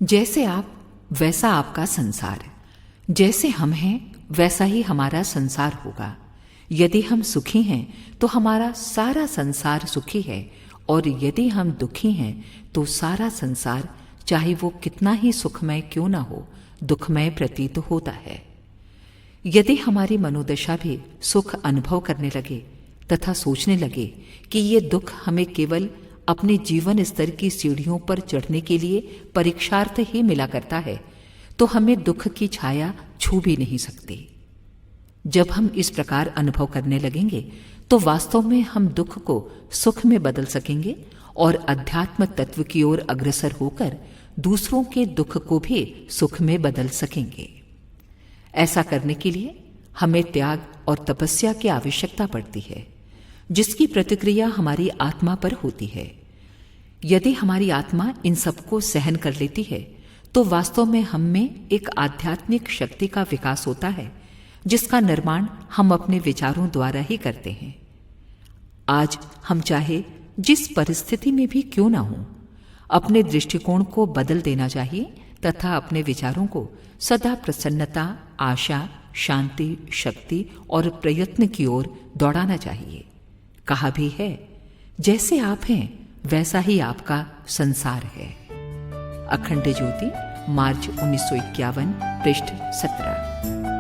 जैसे आप वैसा आपका संसार, जैसे हम हैं वैसा ही हमारा संसार होगा। यदि हम सुखी हैं तो हमारा सारा संसार सुखी है, और यदि हम दुखी हैं तो सारा संसार, चाहे वो कितना ही सुखमय क्यों ना हो, दुखमय प्रतीत होता है। यदि हमारी मनोदशा भी सुख अनुभव करने लगे तथा सोचने लगे कि ये दुख हमें केवल अपने जीवन स्तर की सीढ़ियों पर चढ़ने के लिए परीक्षार्थ ही मिला करता है, तो हमें दुख की छाया छू भी नहीं सकती। जब हम इस प्रकार अनुभव करने लगेंगे तो वास्तव में हम दुख को सुख में बदल सकेंगे और अध्यात्म तत्व की ओर अग्रसर होकर दूसरों के दुख को भी सुख में बदल सकेंगे। ऐसा करने के लिए हमें त्याग और तपस्या की आवश्यकता पड़ती है, जिसकी प्रतिक्रिया हमारी आत्मा पर होती है। यदि हमारी आत्मा इन सबको सहन कर लेती है तो वास्तव में हम में एक आध्यात्मिक शक्ति का विकास होता है, जिसका निर्माण हम अपने विचारों द्वारा ही करते हैं। आज हम चाहे जिस परिस्थिति में भी क्यों ना हो, अपने दृष्टिकोण को बदल देना चाहिए तथा अपने विचारों को सदा प्रसन्नता, आशा, शांति, शक्ति और प्रयत्न की ओर दौड़ाना चाहिए। कहा भी है, जैसे आप हैं वैसा ही आपका संसार है। अखंड ज्योति, मार्च 1951, पृष्ठ 17।